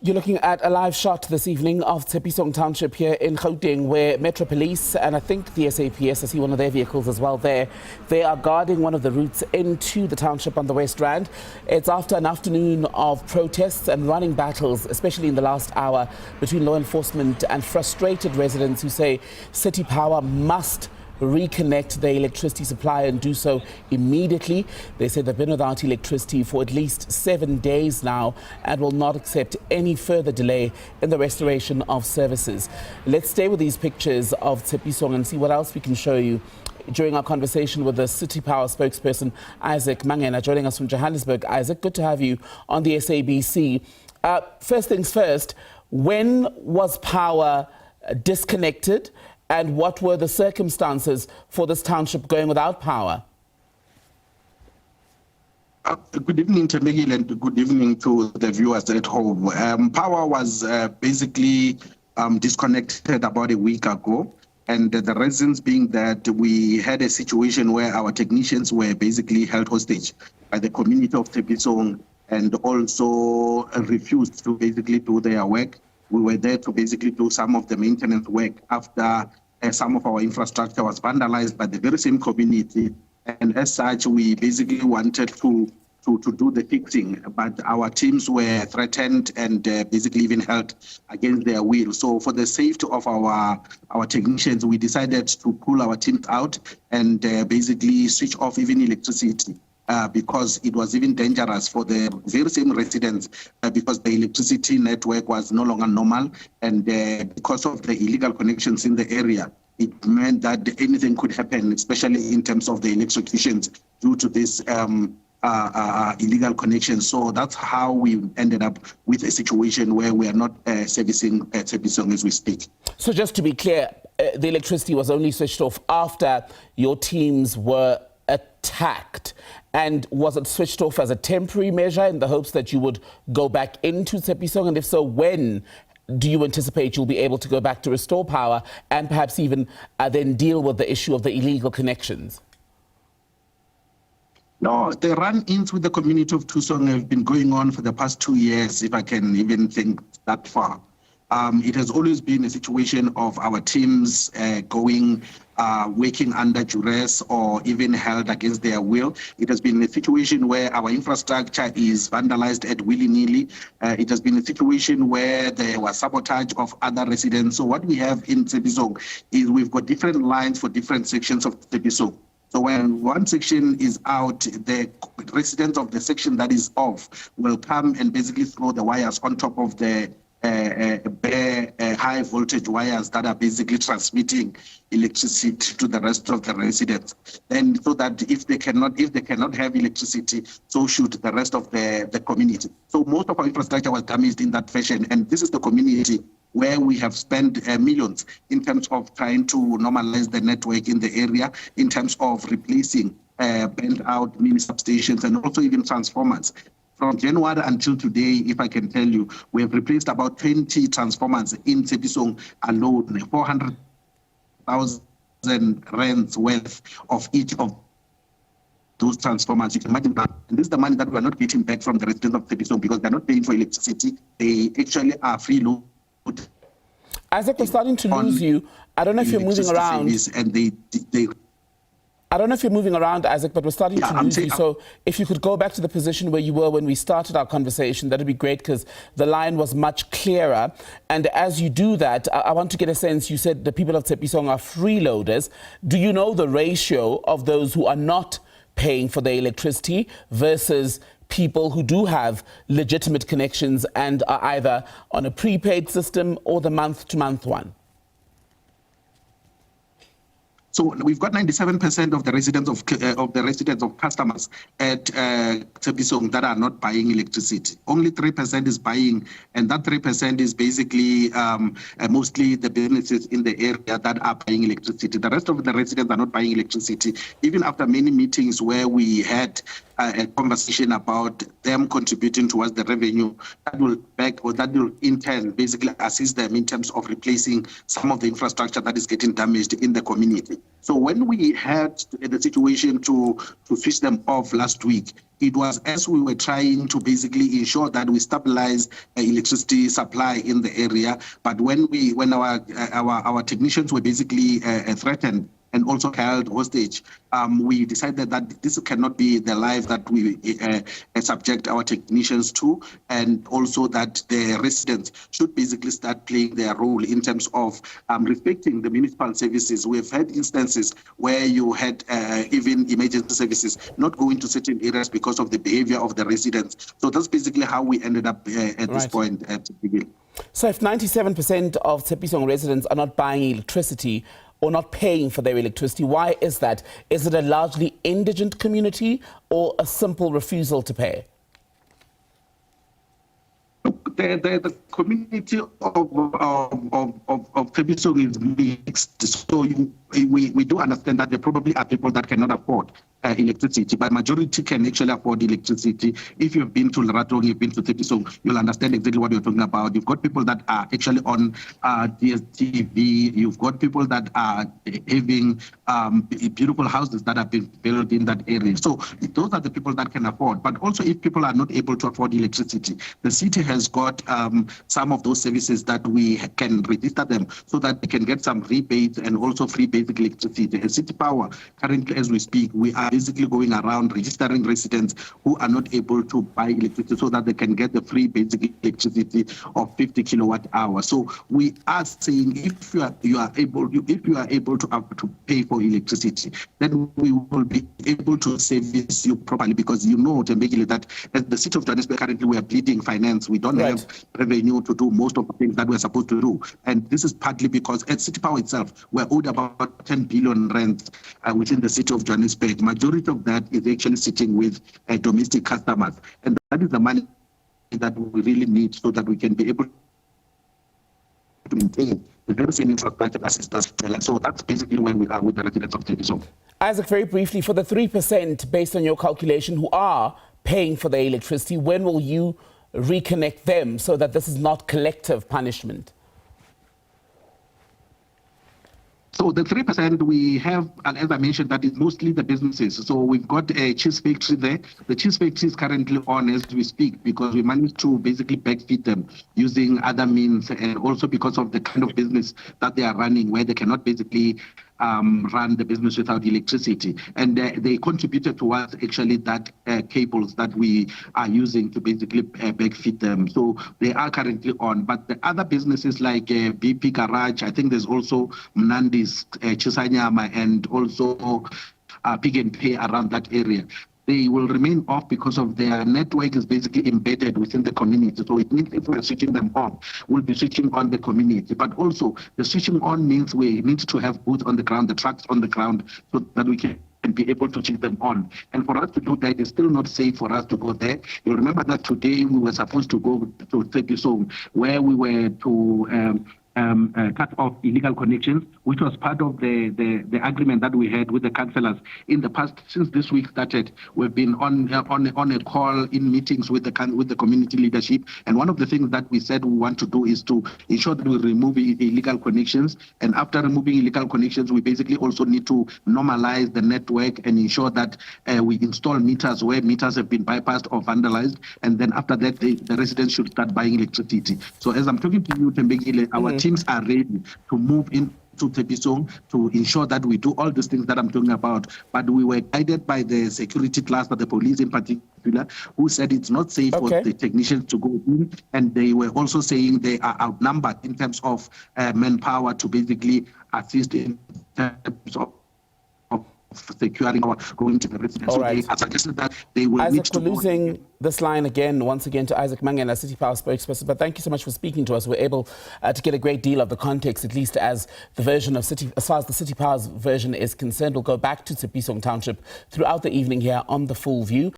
You're looking at a live shot this evening of Tshepisong Township here in Gauteng, where Metro Police and I think the SABC, I see one of their vehicles as well there, they are guarding one of the routes into the township on the West Rand. It's after an afternoon of protests and running battles, especially in the last hour, between law enforcement and frustrated residents who say City Power must reconnect their electricity supply and do so immediately. They say they've been without electricity for at least 7 days now and will not accept any further delay in the restoration of services. Let's stay with these pictures of Tshepisong and see what else we can show you during our conversation with the City Power spokesperson, Isaac Mangena, joining us from Johannesburg. Isaac, good to have you on the SABC. First things first, when was power disconnected? And what were the circumstances for this township going without power? Good evening to Miguel and good evening to the viewers at home. Power was basically disconnected about a week ago. And the reasons being that we had a situation where our technicians were basically held hostage by the community of Tshepisong and also refused to basically do their work. We were there to basically do some of the maintenance work after some of our infrastructure was vandalized by the very same community. And as such, we basically wanted to do the fixing, but our teams were threatened and basically even held against their will. So for the safety of our technicians, we decided to pull our teams out and basically switch off even electricity. Because it was even dangerous for the very same residents because the electricity network was no longer normal, and because of the illegal connections in the area, it meant that anything could happen, especially in terms of the electrocutions due to this illegal connections. So that's how we ended up with a situation where we are not servicing Tshepisong as we speak. So just to be clear, the electricity was only switched off after your teams were attacked. And was it switched off as a temporary measure in the hopes that you would go back into Tshepisong? And if so, when do you anticipate you'll be able to go back to restore power and perhaps even then deal with the issue of the illegal connections? No, the run-ins with the community of Tshepisong have been going on for the past 2 years, if I can even think that far. It has always been a situation of our teams working under duress or even held against their will. It has been a situation where our infrastructure is vandalized at willy-nilly. It has been a situation where there was sabotage of other residents. So what we have in Tshepisong is we've got different lines for different sections of Tshepisong. So when one section is out, the residents of the section that is off will come and basically throw the wires on top of the bare high voltage wires that are basically transmitting electricity to the rest of the residents. And so that if they cannot have electricity, so should the rest of the community. So most of our infrastructure was damaged in that fashion. And this is the community where we have spent millions in terms of trying to normalize the network in the area, in terms of replacing bent out mini substations and also even transformers. From January until today, if I can tell you, we have replaced about 20 transformers in Tshepisong alone, 400,000 rands worth of each of those transformers. You can imagine that. And this is the money that we are not getting back from the residents of Tshepisong because they're not paying for electricity. They actually are freeloaders. Isaac, we're starting to lose you. I don't know if you're moving around. And I don't know if you're moving around, Isaac, but we're starting to lose you. So if you could go back to the position where you were when we started our conversation, that would be great because the line was much clearer. And as you do that, I want to get a sense, you said the people of Tshepisong are freeloaders. Do you know the ratio of those who are not paying for their electricity versus people who do have legitimate connections and are either on a prepaid system or the month-to-month one? So we've got 97% of the residents of customers at Tshepisong that are not buying electricity. Only 3% is buying, and that 3% is basically mostly the businesses in the area that are buying electricity. The rest of the residents are not buying electricity. Even after many meetings where we had a conversation about them contributing towards the revenue that will in turn basically assist them in terms of replacing some of the infrastructure that is getting damaged in the community. So when we had the situation to switch them off last week, it was as we were trying to basically ensure that we stabilize electricity supply in the area. But when our technicians were basically threatened and also held hostage, we decided that this cannot be the life that we subject our technicians to, and also that the residents should basically start playing their role in terms of respecting the municipal services. We've had instances where you had even emergency services not going to certain areas because of the behavior of the residents. So that's basically how we ended up at this point to begin. So if 97% of Tshepisong residents are not buying electricity or not paying for their electricity, why is that? Is it a largely indigent community or a simple refusal to pay? The community of Tshepisong is mixed. So we do understand that there probably are people that cannot afford electricity, but majority can actually afford electricity. If you've been to Laratong, you've been to Tshepisong, you'll understand exactly what you're talking about. You've got people that are actually on DSTV. You've got people that are having beautiful houses that have been built in that area. So those are the people that can afford. But also, if people are not able to afford electricity, the city has got some of those services that we can register them so that they can get some rebates and also free basic electricity. At City Power, currently as we speak, we are basically going around registering residents who are not able to buy electricity so that they can get the free basic electricity of 50 kilowatt hours. So we are saying if you are able to pay for electricity, then we will be able to service you properly, because you know, Tembekile, that at the city of Johannesburg currently we are bleeding finance. We don't have revenue to do most of the things that we're supposed to do. And this is partly because at City Power itself, we're owed about 10 billion rand within the city of Johannesburg. Majority of that is actually sitting with domestic customers. And that is the money that we really need so that we can be able to maintain the very same infrastructure assistance. So that's basically where we are with the residents of Tshepisong. Isaac, very briefly, for the 3%, based on your calculation, who are paying for their electricity, when will you reconnect them so that this is not collective punishment? So the 3% we have, and as I mentioned, that is mostly the businesses. So we've got a cheese factory there. The cheese factory is currently on as we speak because we managed to basically backfeed them using other means, and also because of the kind of business that they are running, where they cannot basically run the business without electricity. And they contributed towards actually that cables that we are using to basically backfeed them. So they are currently on. But the other businesses like BP Garage, I think there's also Mnandi's, Chisanyama, and also Pick and Pay around that area. They will remain off because of their network is basically embedded within the community. So it means if we're switching them on, we'll be switching on the community. But also the switching on means we need to have boots on the ground, the trucks on the ground, so that we can be able to switch them on. And for us to do that, it's still not safe for us to go there. You'll remember that today we were supposed to go to Tshepisong, where we were to cut off illegal connections, which was part of the agreement that we had with the councillors in the past. Since this week started, we've been on a call in meetings with the community leadership, and one of the things that we said we want to do is to ensure that we remove illegal connections. And after removing illegal connections, we basically also need to normalize the network and ensure that we install meters where meters have been bypassed or vandalized, and then after that the residents should start buying electricity. So as I'm talking to you, Tembekile, our teams are ready to move into Tshepisong to ensure that we do all these things that I'm talking about. But we were guided by the security cluster, the police in particular, who said it's not safe for the technicians to go in. And they were also saying they are outnumbered in terms of manpower to basically assist in terms of securing or going to the residents. So they suggested that they will Isaac, need to we're losing this line once again to Isaac Mangena, City Power spokesperson. But thank you so much for speaking to us. We're able to get a great deal of the context, at least as the version of as far as the City Power's version is concerned. We'll go back to Tshepisong Township throughout the evening here on The Full View.